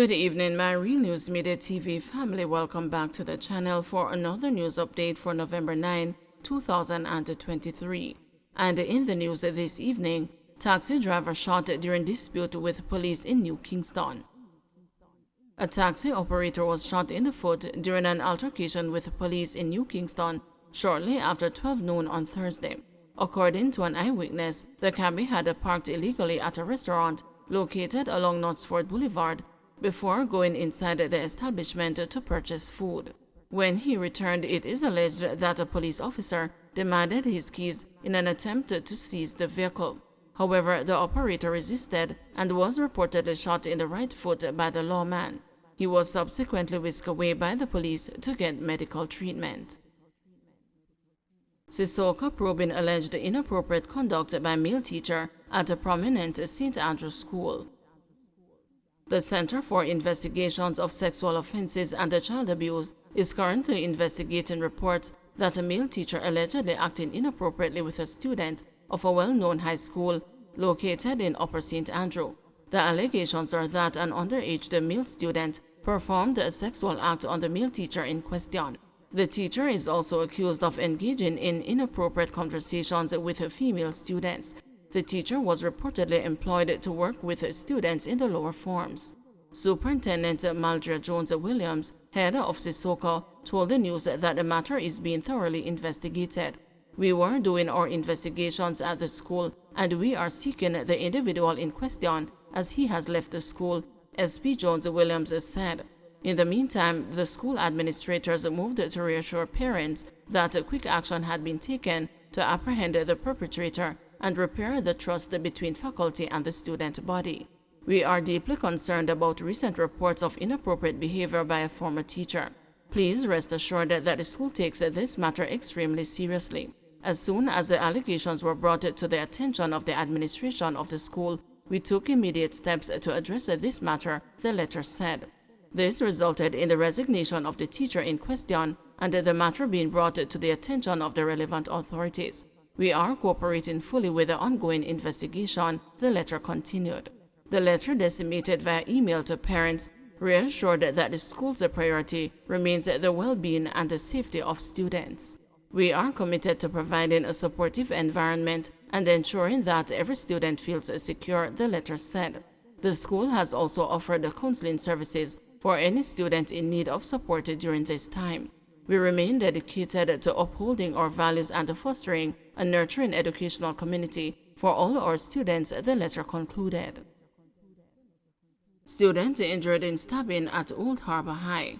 Good evening, my Real News Midday TV family. Welcome back to the channel for another news update for November 9, 2023. And in the news this evening, taxi driver shot during dispute with police in New Kingston. A taxi operator was shot in the foot during an altercation with police in New Kingston shortly after 12 noon on Thursday. According to an eyewitness, the cabby had parked illegally at a restaurant located along Knutsford Boulevard before going inside the establishment to purchase food. When he returned, it is alleged that a police officer demanded his keys in an attempt to seize the vehicle. However, the operator resisted and was reportedly shot in the right foot by the lawman. He was subsequently whisked away by the police to get medical treatment. Sissoko probing alleged inappropriate conduct by male teacher at a prominent St. Andrews school. The Center for Investigations of Sexual Offenses and Child Abuse is currently investigating reports that a male teacher allegedly acted inappropriately with a student of a well-known high school located in Upper St. Andrew. The allegations are that an underage male student performed a sexual act on the male teacher in question. The teacher is also accused of engaging in inappropriate conversations with female students. The teacher was reportedly employed to work with students in the lower forms. Superintendent Maldria Jones-Williams, head of Sissoko, told the news that the matter is being thoroughly investigated. "We were doing our investigations at the school and we are seeking the individual in question as he has left the school," SP Jones-Williams said. In the meantime, the school administrators moved to reassure parents that quick action had been taken to apprehend the perpetrator and repair the trust between faculty and the student body. "We are deeply concerned about recent reports of inappropriate behavior by a former teacher. Please rest assured that the school takes this matter extremely seriously. As soon as the allegations were brought to the attention of the administration of the school, we took immediate steps to address this matter," the letter said. This resulted in the resignation of the teacher in question and the matter being brought to the attention of the relevant authorities. "We are cooperating fully with the ongoing investigation," the letter continued. The letter disseminated via email to parents reassured that the school's priority remains the well-being and the safety of students. "We are committed to providing a supportive environment and ensuring that every student feels secure," the letter said. The school has also offered counseling services for any student in need of support during this time. "We remain dedicated to upholding our values and fostering a nurturing educational community for all our students," the letter concluded. Student injured in stabbing at Old Harbor High.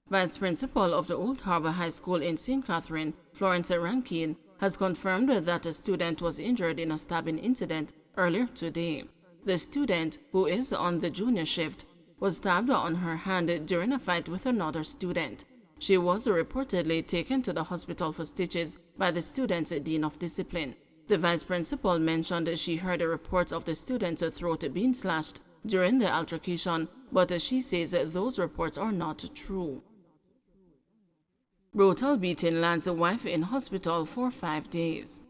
Vice Principal of the Old Harbor High School in St. Catherine, Florence Rankin, has confirmed that a student was injured in a stabbing incident earlier today. The student, who is on the junior shift, was stabbed on her hand during a fight with another student. She was reportedly taken to the hospital for stitches by the student's dean of discipline. The vice principal mentioned she heard reports of the student's throat being slashed during the altercation, but she says those reports are not true. Brutal beating lands a wife in hospital for 5 days.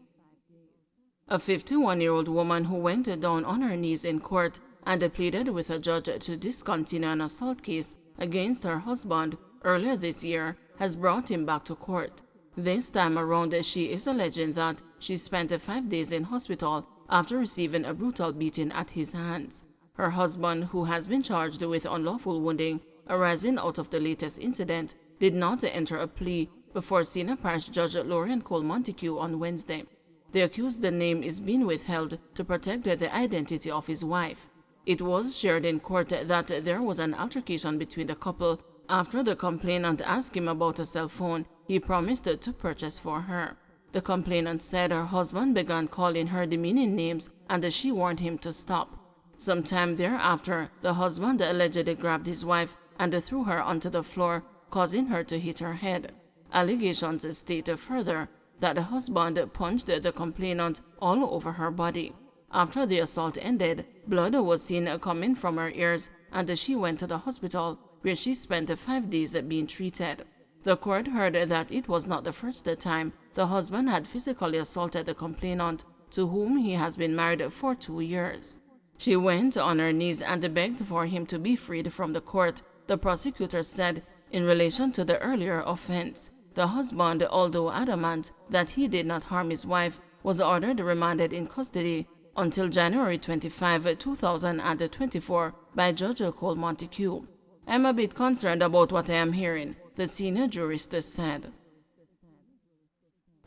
A 51-year-old woman who went down on her knees in court and pleaded with a judge to discontinue an assault case against her husband earlier this year has brought him back to court. This time around, she is alleging that she spent 5 days in hospital after receiving a brutal beating at his hands. Her husband, who has been charged with unlawful wounding arising out of the latest incident, did not enter a plea before Senior Parish Judge Lorian Cole Montague on Wednesday. The accused's name is being withheld to protect the identity of his wife. It was shared in court that there was an altercation between the couple after the complainant asked him about a cell phone he promised to purchase for her. The complainant said her husband began calling her demeaning names and she warned him to stop. Sometime thereafter, the husband allegedly grabbed his wife and threw her onto the floor, causing her to hit her head. Allegations state further that the husband punched the complainant all over her body. After the assault ended, blood was seen coming from her ears and she went to the hospital where she spent 5 days being treated. The court heard that it was not the first time the husband had physically assaulted the complainant, to whom he has been married for 2 years. She went on her knees and begged for him to be freed from the court, the prosecutor said, in relation to the earlier offense. The husband, although adamant that he did not harm his wife, was ordered remanded in custody until January 25, 2024 by Judge Cole Montague. "I'm a bit concerned about what I am hearing," the senior jurist said.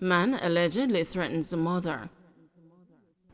Man allegedly threatens mother.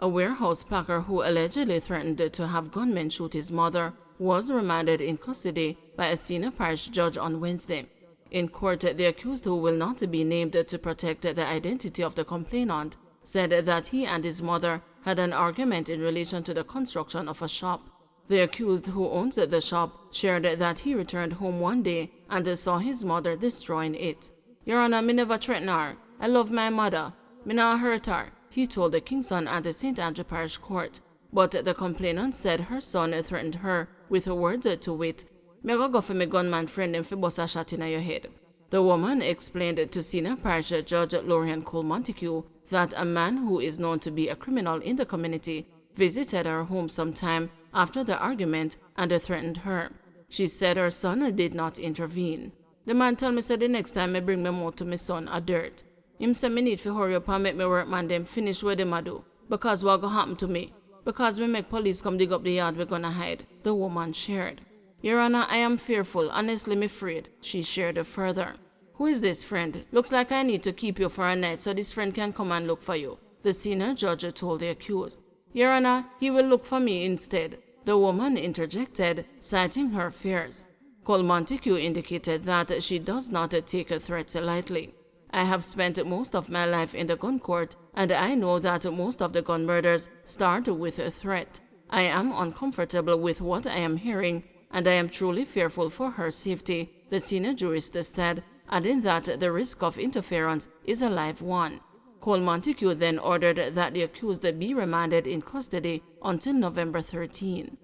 A warehouse packer who allegedly threatened to have gunmen shoot his mother was remanded in custody by a senior parish judge on Wednesday. In court, the accused, who will not be named to protect the identity of the complainant, said that he and his mother had an argument in relation to the construction of a shop. The accused, who owns the shop, shared that he returned home one day and saw his mother destroying it. "Your Honor, me never threaten her. I love my mother. Me not hurt her," he told the Kingston and the St. Andrew Parish Court. But the complainant said her son threatened her with words to wit, "Me go for me gunman friend and fi bust a shot in your head." The woman explained to Senior Parish Judge Lorian Cole Montague that a man who is known to be a criminal in the community visited her home sometime after the argument and threatened her. She said her son did not intervene. "The man tell me say the next time me bring me more to my son a dirt. Him say me need to hurry up and make me work man them finish what them a do. Because what go happen to me? Because we make police come dig up the yard we gonna hide," the woman shared. "Your Honor, I am fearful, honestly me afraid," she shared further. "Who is this friend? Looks like I need to keep you for a night so this friend can come and look for you," the senior judge told the accused. "Your Honor, he will look for me instead," the woman interjected, citing her fears. Cole Montague indicated that she does not take threats lightly. "I have spent most of my life in the gun court, and I know that most of the gun murders start with a threat. I am uncomfortable with what I am hearing, and I am truly fearful for her safety," the senior jurist said, adding that the risk of interference is a live one. Cole Montague then ordered that the accused be remanded in custody until November 13.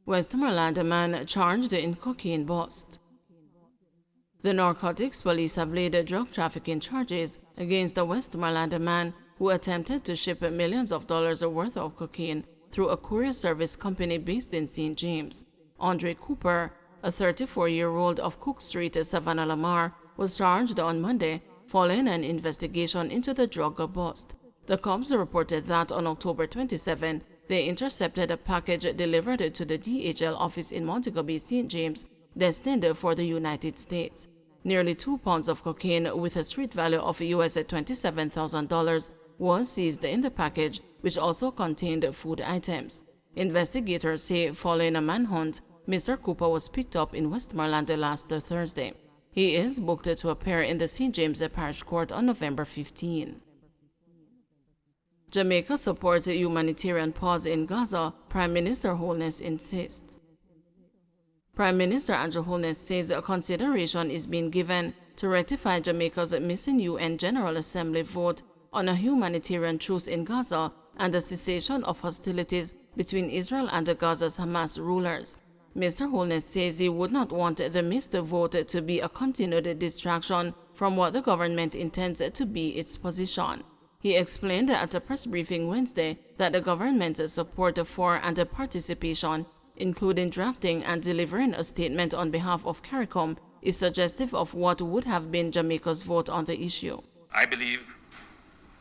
Westmoreland man charged in cocaine bust. The narcotics police have laid drug trafficking charges against a Westmoreland man who attempted to ship millions of dollars worth of cocaine through a courier service company based in St. James. Andre Cooper, a 34-year-old of Cook Street, Savannah Lamar, was charged on Monday following an investigation into the drug bust. The cops reported that on October 27, they intercepted a package delivered to the DHL office in Montego Bay, St. James, destined for the United States. Nearly 2 pounds of cocaine with a street value of US $27,000 was seized in the package, which also contained food items. Investigators say following a manhunt, Mr. Cooper was picked up in Westmoreland last Thursday. He is booked to appear in the St. James Parish Court on November 15. Jamaica supports a humanitarian pause in Gaza, Prime Minister Holness insists. Prime Minister Andrew Holness says consideration is being given to rectify Jamaica's missing UN General Assembly vote on a humanitarian truce in Gaza and the cessation of hostilities between Israel and the Gaza's Hamas rulers. Mr. Holness says he would not want the missed vote to be a continued distraction from what the government intends to be its position. He explained at a press briefing Wednesday that the government's support for and participation, including drafting and delivering a statement on behalf of CARICOM, is suggestive of what would have been Jamaica's vote on the issue. I believe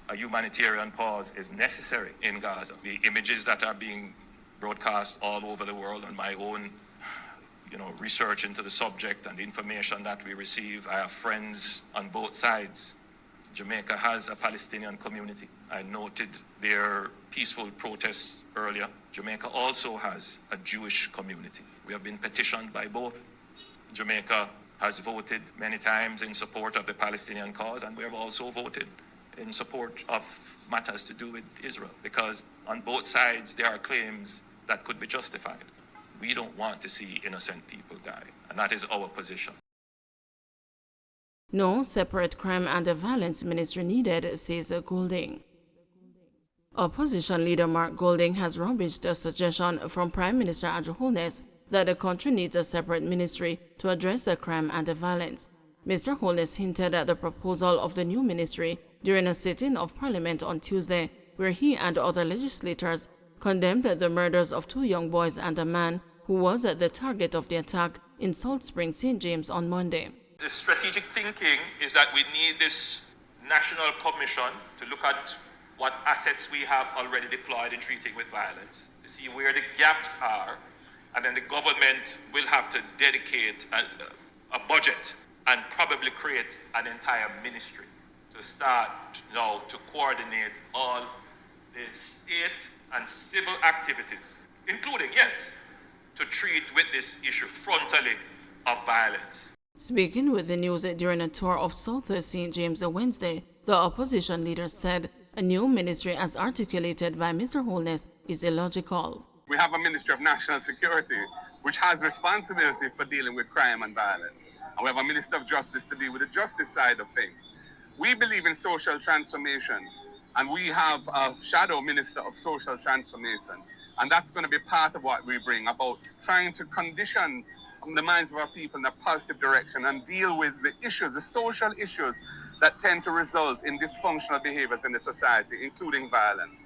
a humanitarian pause is necessary in Gaza. The images that are being broadcast all over the world on my own research into the subject and the information that we receive. I have friends on both sides. Jamaica has a Palestinian community. I noted their peaceful protests earlier. Jamaica also has a Jewish community. We have been petitioned by both. Jamaica has voted many times in support of the Palestinian cause, and we have also voted in support of matters to do with Israel, because on both sides there are claims that could be justified. We don't want to see innocent people die, and that is our position. No separate crime and violence ministry needed, says Golding. Opposition leader Mark Golding has rubbished a suggestion from Prime Minister Andrew Holness that the country needs a separate ministry to address the crime and the violence. Mr. Holness hinted at the proposal of the new ministry during a sitting of Parliament on Tuesday, where he and other legislators condemned the murders of 2 young boys and a man who was the target of the attack in Salt Spring, St. James on Monday. The strategic thinking is that we need this national commission to look at what assets we have already deployed in treating with violence, to see where the gaps are, and then the government will have to dedicate a budget and probably create an entire ministry to start now to coordinate all the state and civil activities, including, yes, to treat with this issue frontally of violence. Speaking with the news during a tour of South St. James Wednesday, the opposition leader said a new ministry as articulated by Mr. Holness is illogical. We have a Ministry of National Security which has responsibility for dealing with crime and violence. And we have a Minister of Justice to deal with the justice side of things. We believe in social transformation, and we have a shadow minister of social transformation. And that's going to be part of what we bring about trying to condition the minds of our people in a positive direction and deal with the issues, the social issues that tend to result in dysfunctional behaviors in the society, including violence.